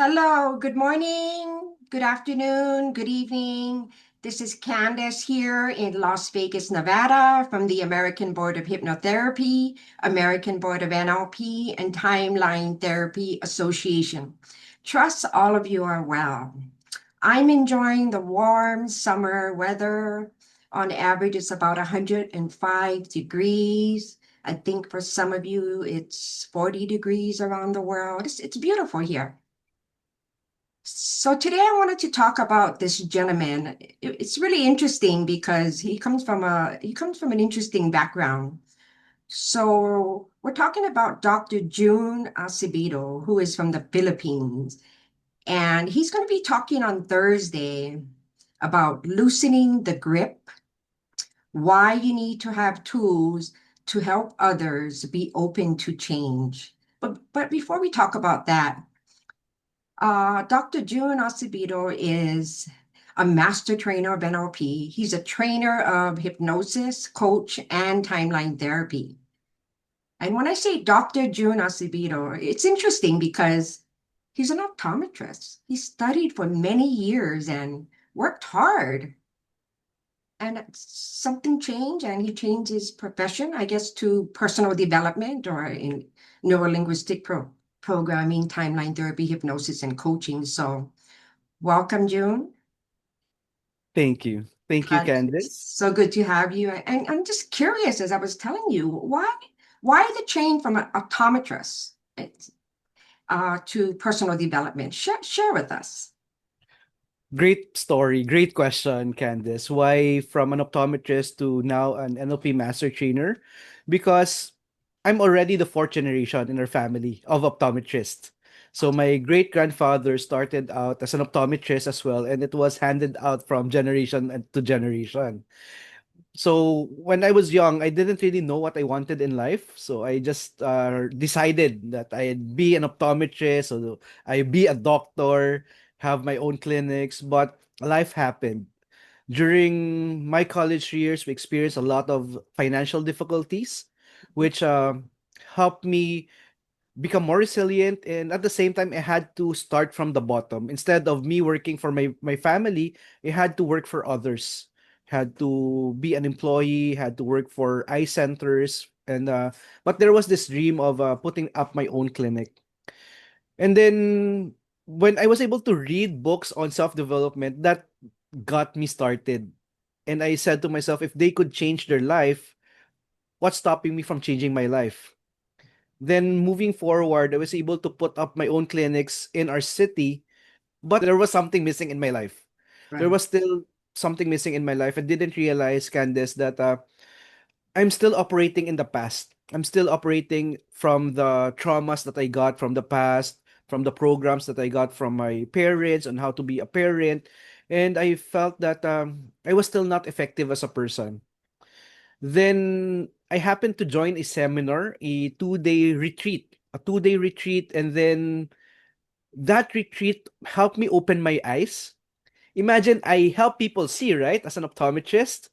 Hello, good morning, good afternoon, good evening. This is Candace here in Las Vegas, Nevada from the American Board of Hypnotherapy, American Board of NLP, and Timeline Therapy Association. Trust all of you are well. I'm enjoying the warm summer weather. On average, it's about 105 degrees. I think for some of you, it's 40 degrees around the world. It's beautiful here. So today I wanted to talk about this gentleman. It's really interesting because he comes from an interesting background. So we're talking about Dr. June Acebedo, who is from the Philippines, and he's going to be talking on Thursday about loosening the grip, why you need to have tools to help others be open to change. But before we talk about that, Dr. June Acebedo is a master trainer of NLP. He's a trainer of hypnosis, coach, and timeline therapy. And when I say Dr. June Acebedo, it's interesting because he's an optometrist. He studied for many years and worked hard. And something changed, and he changed his profession, I guess, to personal development or in neurolinguistic programming, timeline therapy, hypnosis, and coaching. So welcome, June. Thank you. Thank you, It's Candice. so good to have you. And I'm just curious, as I was telling you, why the change from an optometrist to personal development? Share with us. Great story. Great question, Candice. Why from an optometrist to now an NLP master trainer? Because I'm already the fourth generation in our family of optometrists. So my great grandfather started out as an optometrist as well, and it was handed out from generation to generation. So when I was young, I didn't really know what I wanted in life. So I just decided that I'd be an optometrist, or I'd be a doctor, have my own clinics. But life happened. During my college years, we experienced a lot of financial difficulties, which helped me become more resilient. And at the same time, I had to start from the bottom. Instead of me working for my family, I had to work for others. Had to be an employee, had to work for eye centers. And but there was this dream of putting up my own clinic. And then when I was able to read books on self-development, that got me started. And I said to myself, if they could change their life, what's stopping me from changing my life? Then moving forward, I was able to put up my own clinics in our city, but there was something missing in my life. There Right. was still something missing in my life. I didn't realize, Candice, that I'm still operating in the past. I'm still operating from the traumas that I got from the past, from the programs that I got from my parents on how to be a parent. And I felt that I was still not effective as a person. Then I happened to join a seminar, a 2 day retreat, and then that retreat helped me open my eyes. Imagine I help people see, right, as an optometrist,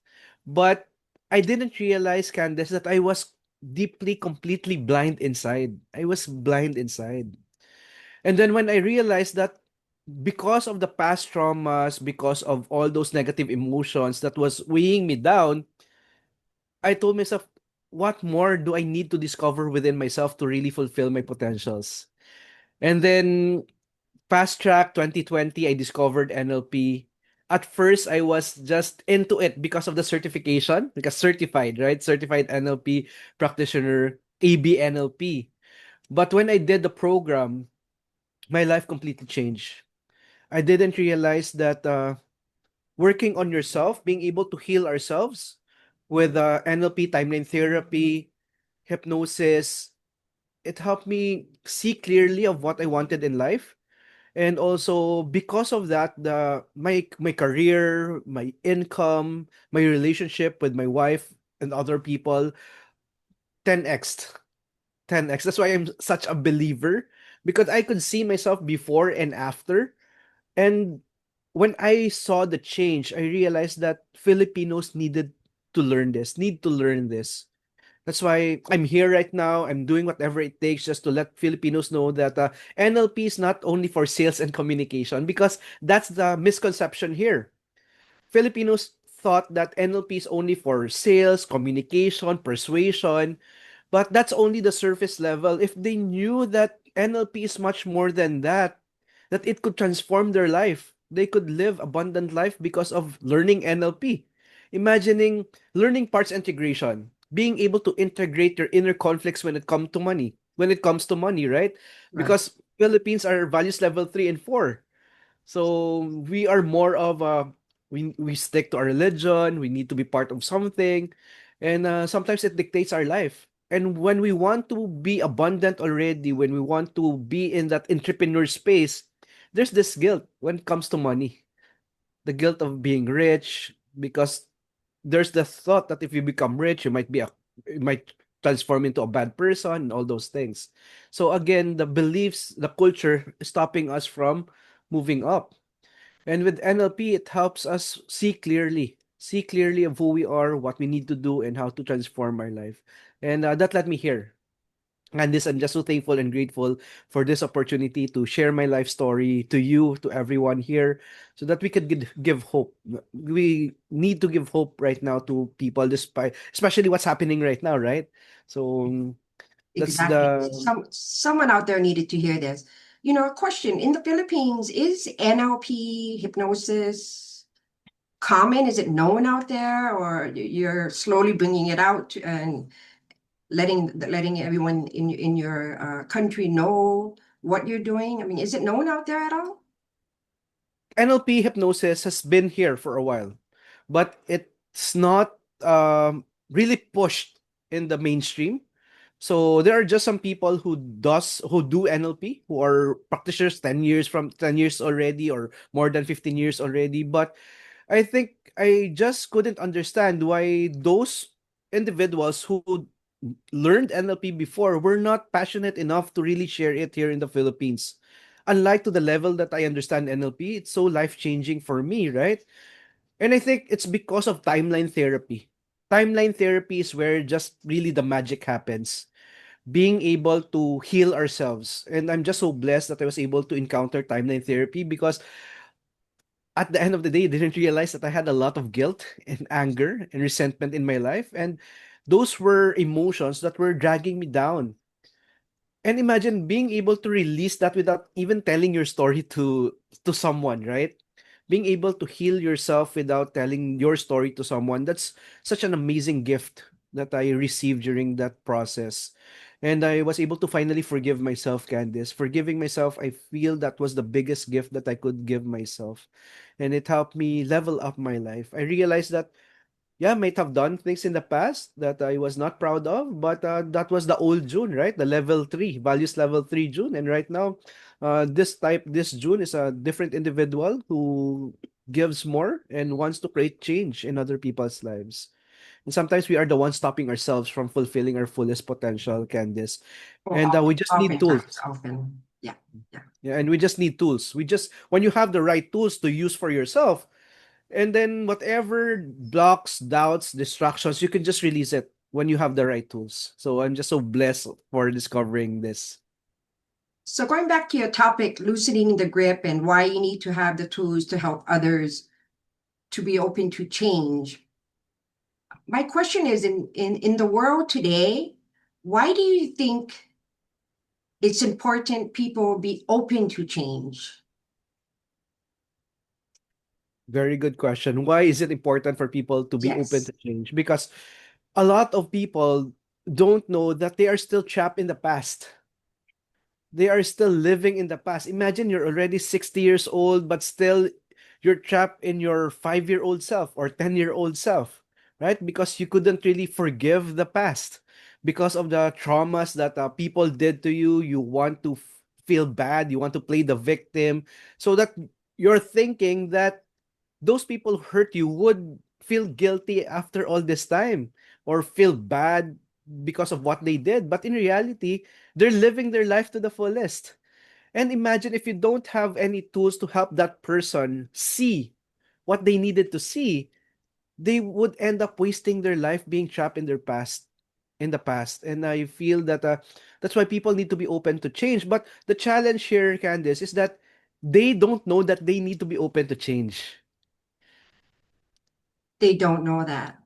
but I didn't realize, Candace, that I was deeply, completely blind inside. I was blind inside. And then when I realized that because of the past traumas, because of all those negative emotions that was weighing me down, I told myself, what more do I need to discover within myself to really fulfill my potentials? And then fast track 2020, I discovered NLP. At first, I was just into it because of the certification, because certified, right? Certified NLP practitioner, ABNLP. But when I did the program, my life completely changed. I didn't realize that working on yourself, being able to heal ourselves with NLP, timeline therapy, hypnosis, it helped me see clearly of what I wanted in life. And also because of that, my career, my income, my relationship with my wife and other people 10x 10x. That's why I'm such a believer, because I could see myself before and after. And when I saw the change, I realized that Filipinos need to learn this. That's why I'm here right now. I'm doing whatever it takes just to let Filipinos know that NLP is not only for sales and communication, because that's the misconception here. Filipinos thought that NLP is only for sales, communication, persuasion, but that's only the surface level. If they knew that NLP is much more than that, that it could transform their life, they could live abundant life because of learning NLP. Imagining learning parts integration, being able to integrate your inner conflicts when it comes to money, right? Right. Because Philippines are values level 3 and 4. So we are more of a we stick to our religion. We need to be part of something, and sometimes it dictates our life. And when we want to be abundant already, when we want to be in that entrepreneur space, there's this guilt when it comes to money. The guilt of being rich, because there's the thought that if you become rich, you might transform into a bad person and all those things. So again, the beliefs, the culture is stopping us from moving up. And with NLP, it helps us see clearly of who we are, what we need to do, and how to transform our life. And that let me hear. And this, I'm just so thankful and grateful for this opportunity to share my life story to you, to everyone here, so that we could give hope. We need to give hope right now to people, despite, especially what's happening right now, right? So that's Exactly. the Someone out there needed to hear this. You know, a question in the Philippines, is NLP hypnosis common? Is it known out there, or you're slowly bringing it out and letting everyone in your country know what you're doing? I mean, is it known out there at all? NLP hypnosis has been here for a while, but it's not really pushed in the mainstream. So there are just some people who do NLP, who are practitioners 10 years already, or more than 15 years already. But I think I just couldn't understand why those individuals who learned NLP before were not passionate enough to really share it here in the Philippines. Unlike to the level that I understand NLP, it's so life-changing for me, right? And I think it's because of timeline therapy. Timeline therapy is where just really the magic happens, being able to heal ourselves. And I'm just so blessed that I was able to encounter timeline therapy, because at the end of the day, I didn't realize that I had a lot of guilt and anger and resentment in my life. And those were emotions that were dragging me down. And imagine being able to release that without even telling your story to someone, right? Being able to heal yourself without telling your story to someone, that's such an amazing gift that I received during that process. And I was able to finally forgive myself, Candice. Forgiving myself, I feel that was the biggest gift that I could give myself. And it helped me level up my life. I realized that, yeah, I might have done things in the past that I was not proud of, but that was the old June, right? The level 3, values level 3 June. And right now, this June is a different individual who gives more and wants to create change in other people's lives. And sometimes we are the ones stopping ourselves from fulfilling our fullest potential, Candice. Oh, And we just need oftentimes, tools. often. Yeah. Yeah. Yeah, and we just need tools. When you have the right tools to use for yourself, and then whatever blocks, doubts, distractions, you can just release it when you have the right tools. So I'm just so blessed for discovering this. So going back to your topic, loosening the grip and why you need to have the tools to help others to be open to change. My question is in the world today, why do you think it's important people be open to change? Very good question. Why is it important for people to be open Yes. to change? Because a lot of people don't know that they are still trapped in the past. They are still living in the past. Imagine you're already 60 years old, but still you're trapped in your 5-year-old self or 10-year-old self, right? Because you couldn't really forgive the past because of the traumas that people did to you. You want to feel bad, you want to play the victim, so that you're thinking that those people who hurt you would feel guilty after all this time, or feel bad because of what they did. But in reality, they're living their life to the fullest. And imagine if you don't have any tools to help that person see what they needed to see, they would end up wasting their life being trapped in their past. in the past. And I feel that that's why people need to be open to change. But the challenge here, Candice, is that they don't know that they need to be open to change. They don't know that.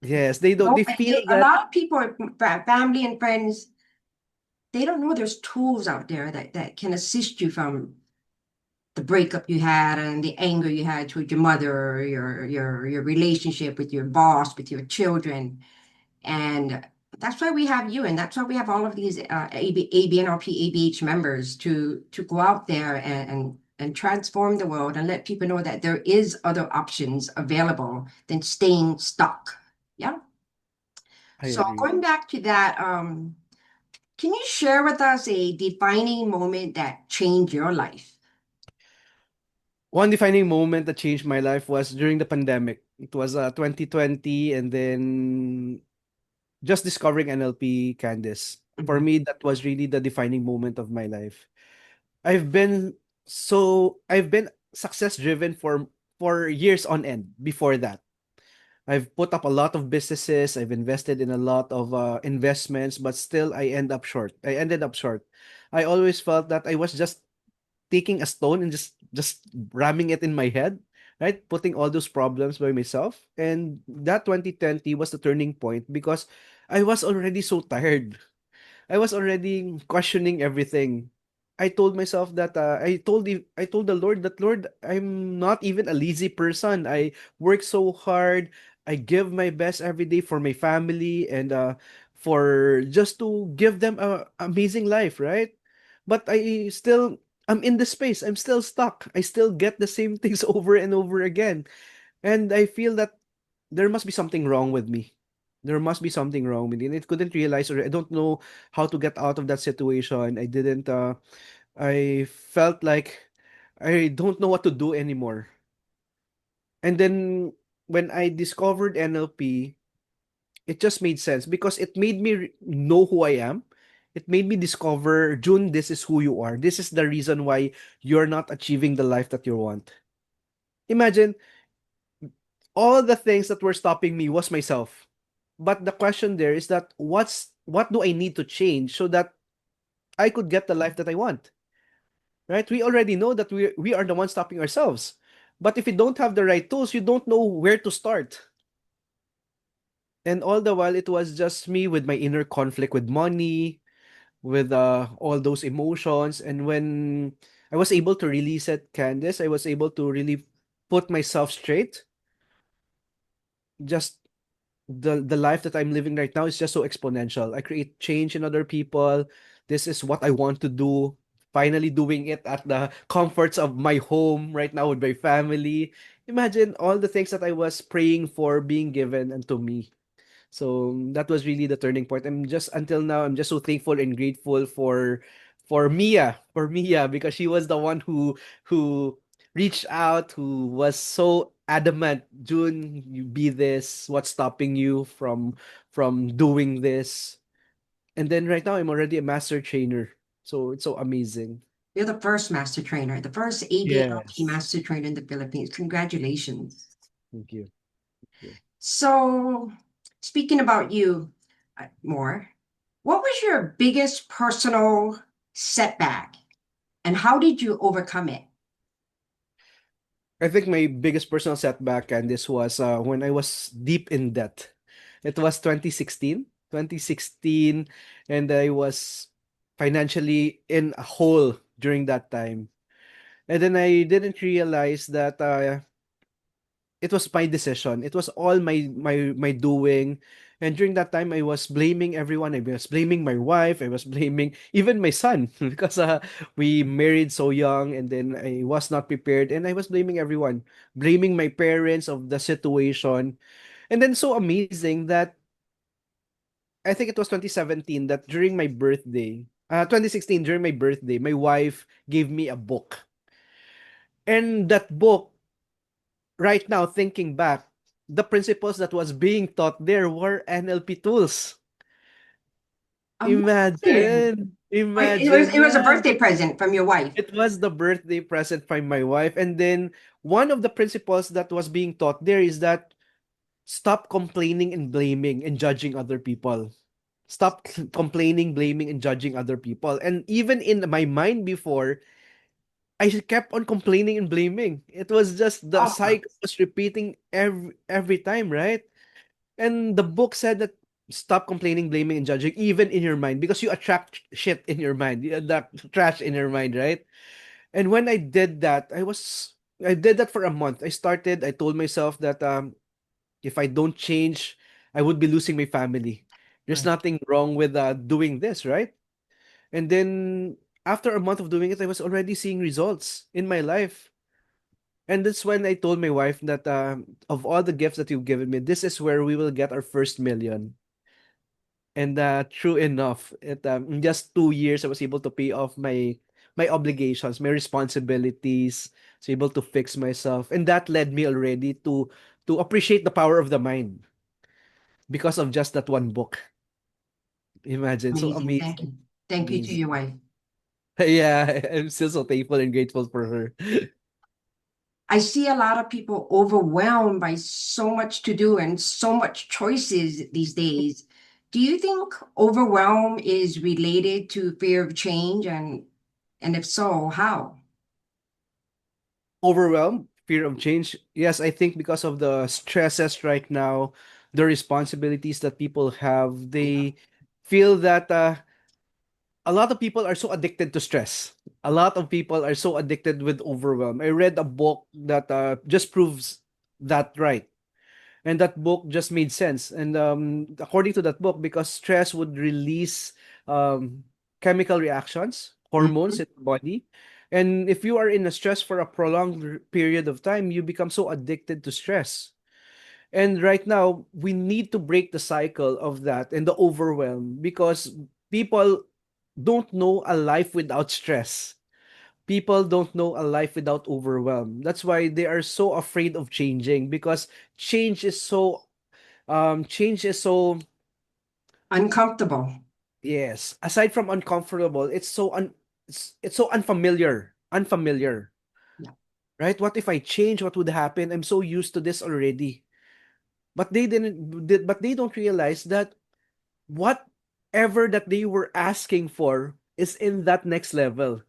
Yes, they don't. No, They feel a that. lot of people, family and friends, they don't know there's tools out there that can assist you from the breakup you had and the anger you had toward your mother, or your relationship with your boss, with your children. And that's why we have you, and that's why we have all of these ABNRP, ABH members to go out there and transform the world and let people know that there is other options available than staying stuck. Yeah. I So agree. going back to that, can you share with us a defining moment that changed your life? One defining moment that changed my life was during the pandemic. It was 2020, and then just discovering NLP, Candice. For Mhm. me, that was really the defining moment of my life. I've been success driven for years on end before that. I've put up a lot of businesses, I've invested in a lot of investments, but still I ended up short. I always felt that I was just taking a stone and just ramming it in my head, right? Putting all those problems by myself. And that 2020 was the turning point because I was already so tired. I was already questioning everything. I told myself that I told the Lord that, Lord, I'm not even a lazy person. I work so hard. I give my best every day for my family and for just to give them a amazing life, right? But I'm in the space. I'm still stuck. I still get the same things over and over again. And I feel that there must be something wrong with me. There must be something wrong with me. And I couldn't realize, or I don't know how to get out of that situation. I felt like I don't know what to do anymore. And then when I discovered NLP, it just made sense because it made me know who I am. It made me discover, June, this is who you are. This is the reason why you're not achieving the life that you want. Imagine all the things that were stopping me was myself. But the question there is that what do I need to change so that I could get the life that I want? Right? We already know that we are the ones stopping ourselves. But if you don't have the right tools, you don't know where to start. And all the while it was just me with my inner conflict with money, with all those emotions. And when I was able to release it, Candice, I was able to really put myself straight. Just the life that I'm living right now is just so exponential. I create change in other people. This is what I want to do. Finally doing it at the comforts of my home right now with my family. Imagine all the things that I was praying for being given unto me. So that was really the turning point. I'm just until now I'm just so thankful and grateful for Mia because she was the one who reached out, who was so adamant, June, you be this, what's stopping you from doing this? And then right now I'm already a master trainer. So it's so amazing. You're the first master trainer, the first ABNLP Yes. master trainer in the Philippines. Congratulations. Thank you. Thank you. So, speaking about you more, what was your biggest personal setback and how did you overcome it? I think my biggest personal setback, and this was when I was deep in debt. It was 2016, and I was financially in a hole during that time. And then I didn't realize that it was my decision. It was all my doing. And during that time, I was blaming everyone. I was blaming my wife. I was blaming even my son because we married so young, and then I was not prepared. And I was blaming everyone, blaming my parents of the situation. And then so amazing that I think it was 2017 that during my birthday, 2016 during my birthday, my wife gave me a book. And that book, right now thinking back, the principles that was being taught there were NLP tools. Amazing. Imagine, It was a yeah. birthday present from your wife. It was the birthday present from my wife. And then one of the principles that was being taught there is that stop complaining and blaming and judging other people. Stop complaining, blaming, and judging other people. And even in my mind before, I kept on complaining and blaming. It was just the Oh, cycle was repeating every time, right? And the book said that stop complaining, blaming, and judging, even in your mind, because you attract shit in your mind, the trash in your mind, right? And when I did that, I did that for a month. I told myself that if I don't change, I would be losing my family. There's right. nothing wrong with doing this, right? And then after a month of doing it, I was already seeing results in my life. And that's when I told my wife that of all the gifts that you've given me, this is where we will get our first million. And true enough, in just 2 years, I was able to pay off my obligations, my responsibilities. Was able to fix myself, and that led me already to appreciate the power of the mind because of just that one book. Imagine, so Amazing. Thank amazing, you. Thank you to amazing. your wife. Yeah, I'm still so thankful and grateful for her. I see a lot of people overwhelmed by so much to do and so much choices these days. Do you think overwhelm is related to fear of change? And if so, how? Overwhelmed, fear of change. Yes, I think because of the stresses right now, the responsibilities that people have, Yeah. they feel that a lot of people are so addicted to stress. A lot of people are so addicted with overwhelm. I read a book that just proves that right. And that book just made sense. And according to that book, because stress would release um, chemical reactions, hormones Mhm. in the body. And if you are in a stress for a prolonged period of time, you become so addicted to stress. And right now, we need to break the cycle of that and the overwhelm because people don't know a life without stress. People don't know a life without overwhelm. That's why they are so afraid of changing because change is so change is so Uncomfortable. yes, aside from uncomfortable, it's so unfamiliar, Yeah. right? What if I change? What would happen? I'm so used to this already. But they don't realize that whatever that they were asking for is in that next level.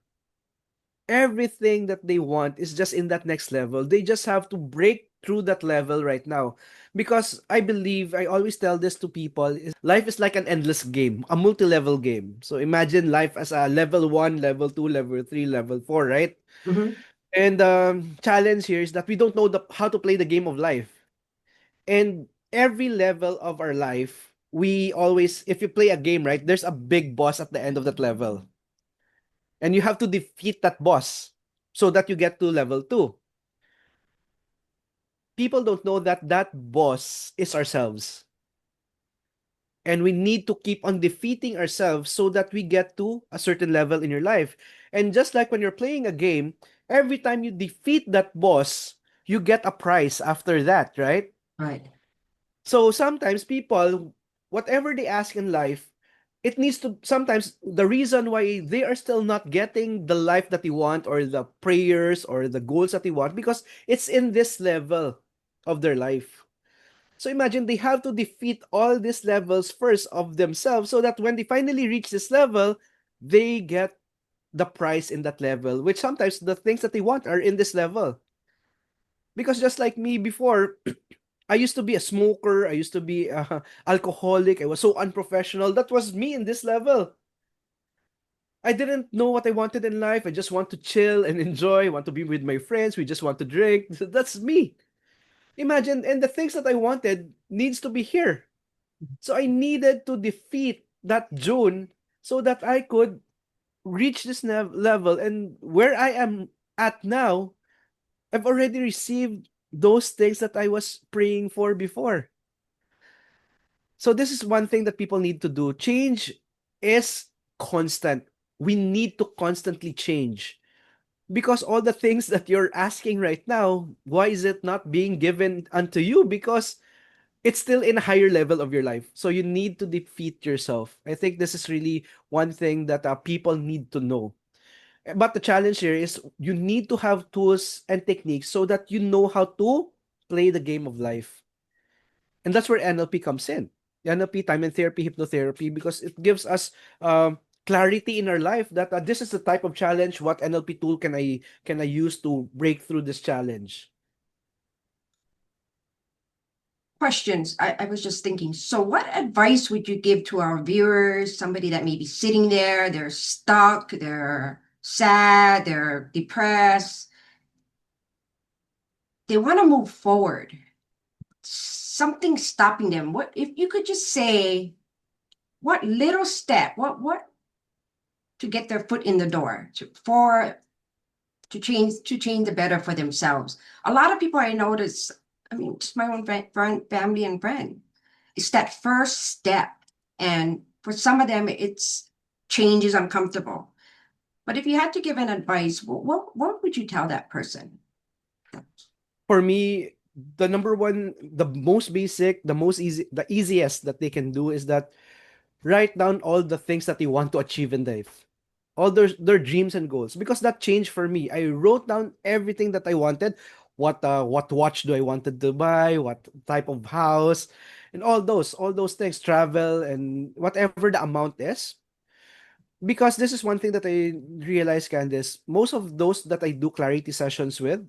Everything that they want is just in that next level. They just have to break through that level right now. Because I believe, I always tell this to people, is life is like an endless game, a multi-level game. So imagine life as a level 1, level 2, level 3, level 4, right? Mhm. And challenge here is that we don't know how to play the game of life. And every level of our life, we always, if you play a game, right, there's a big boss at the end of that level. And you have to defeat that boss so that you get to level 2. People don't know that that boss is ourselves. And we need to keep on defeating ourselves so that we get to a certain level in your life. And just like when you're playing a game, every time you defeat that boss, you get a prize after that, right? Right. So sometimes people, whatever they ask in life, it needs to sometimes the reason why they are still not getting the life that they want or the prayers or the goals that they want because it's in this level of their life. So imagine they have to defeat all these levels first of themselves so that when they finally reach this level, they get the prize in that level, which sometimes the things that they want are in this level. Because just like me before, I used to be a smoker. I used to be alcoholic. I was so unprofessional. That was me in this level. I didn't know what I wanted in life. I just want to chill and enjoy, want to be with my friends. We just want to drink. That's me. Imagine, and the things that I wanted needs to be here. So I needed to defeat that June so that I could reach this level. And where I am at now, I've already received those things that I was praying for before. So this is one thing that people need to do. Change is constant. We need to constantly change because all the things that you're asking right now, why is it not being given unto you? Because it's still in a higher level of your life. So you need to defeat yourself. I think this is really one thing that people need to know. But the challenge here is you need to have tools and techniques so that you know how to play the game of life. And that's where NLP comes in. NLP, time and therapy, hypnotherapy, because it gives us clarity in our life that this is the type of challenge. What NLP tool can I use to break through this challenge? Questions. I was just thinking, so what advice would you give to our viewers, somebody that may be sitting there, they're stuck, they're sad, they're depressed, they want to move forward, something stopping them. What if you could just say what little step, what to get their foot in the door to change the better for themselves. A lot of people I notice, I mean, just my own family and friend, it's that first step. And for some of them, it's change is uncomfortable. But if you had to give an advice, what would you tell that person? For me, the number one, the most basic, the most easy, the easiest that they can do is that write down all the things that they want to achieve in life, all their dreams and goals, because that changed for me. I wrote down everything that I wanted. What watch do I wanted to buy, what type of house, and all those things, travel and whatever the amount is. Because this is one thing that I realized, Candice, most of those that I do clarity sessions with,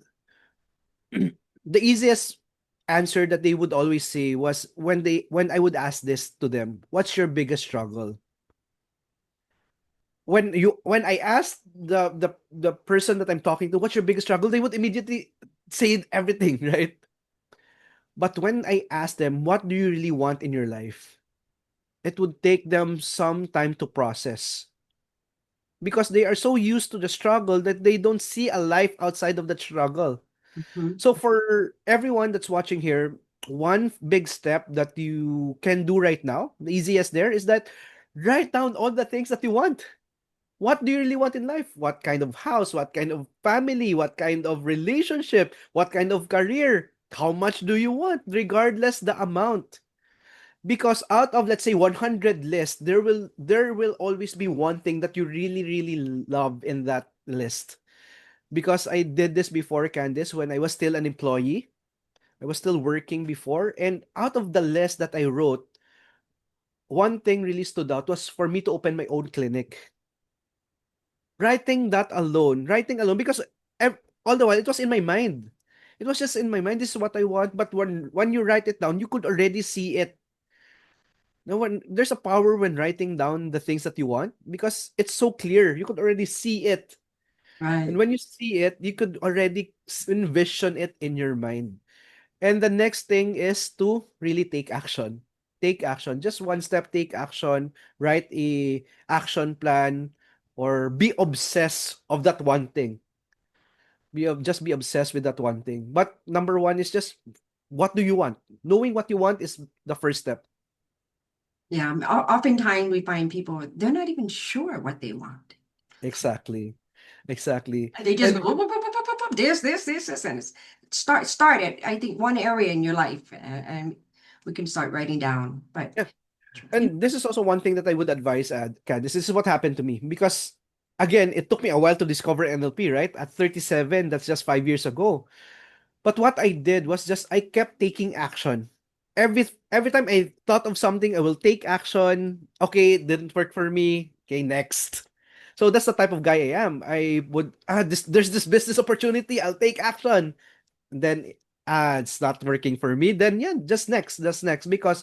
the easiest answer that they would always say was when I would ask this to them, what's your biggest struggle? When I asked the person that I'm talking to, what's your biggest struggle, they would immediately say everything, right? But when I asked them, what do you really want in your life? It would take them some time to process because they are so used to the struggle that they don't see a life outside of that struggle. Mhm. So for everyone that's watching here, one big step that you can do right now, the easiest there is that write down all the things that you want. What do you really want in life? What kind of house? What kind of family? What kind of relationship? What kind of career? How much do you want, regardless the amount? Because out of, let's say, 100 list, there will always be one thing that you really really love in that list. Because I did this before, Candice, when I was still an employee. I was still working before, and out of the list that I wrote, one thing really stood out was for me to open my own clinic. Writing alone, because all the while it was in my mind. It was just in my mind. This is what I want. But when you write it down, you could already see it. Now, when there's a power when writing down the things that you want, because it's so clear, you could already see it. And Right. when you see it, you could already envision it in your mind. And the next thing is to really take action. Take action. Just one step, take action. Write a action plan or be obsessed of that one thing. Just be obsessed with that one thing. But number one is just what do you want? Knowing what you want is the first step. Yeah. Oftentimes we find people, they're not even sure what they want. Exactly. Exactly. They just go And whoop, whoop, whoop, whoop, whoop, whoop, this, and it's start it. I think one area in your life, and we can start writing down. But yeah, and this is also one thing that I would advise, Kat. This is what happened to me because again, it took me a while to discover NLP, right? At 37, that's just 5 years ago. But what I did was just I kept taking action. Every time I thought of something, I will take action. Okay, it didn't work for me. Okay, next. So that's the type of guy I am. I would there's this business opportunity. I'll take action. And then it's not working for me. Then yeah, just next. Because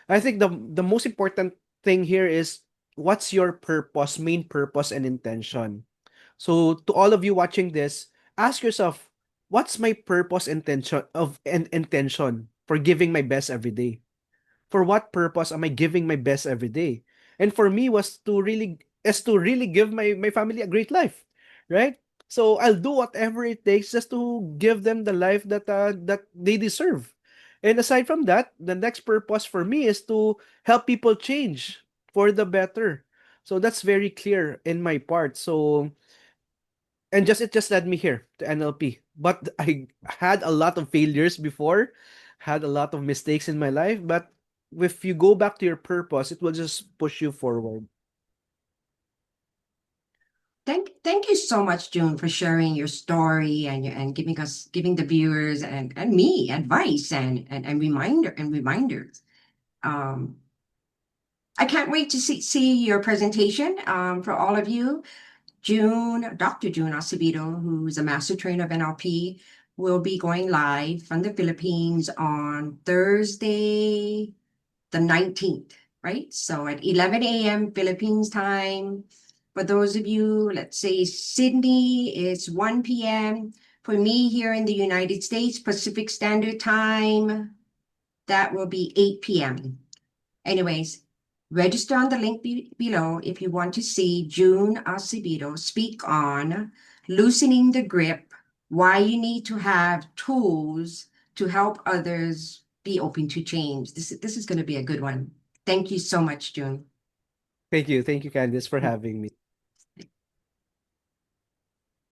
I think the most important thing here is what's your purpose, main purpose and intention. So to all of you watching this, ask yourself, what's my purpose intention for giving my best every day? For what purpose am I giving my best every day? And for me was to really give my family a great life, right? So I'll do whatever it takes just to give them the life that they deserve. And aside from that, the next purpose for me is to help people change for the better. So that's very clear in my part. So and just it just led me here to NLP. But I had a lot of failures before, had a lot of mistakes in my life. But if you go back to your purpose, it will just push you forward. thank you so much, June, for sharing your story and giving the viewers and me advice and reminders. I can't wait to see your presentation for all of you. Dr. June Acebedo, who's a master trainer of NLP, will be going live from the Philippines on Thursday, the 19th, right? So at 11 a.m. Philippines time. For those of you, let's say Sydney, it's 1 p.m. For me here in the United States, Pacific Standard Time, that will be 8 p.m. Anyways, register on the link below if you want to see June Acevedo speak on loosening the grip, why you need to have tools to help others be open to change. This is going to be a good one. Thank you so much, June. Thank you, Candice, for having me.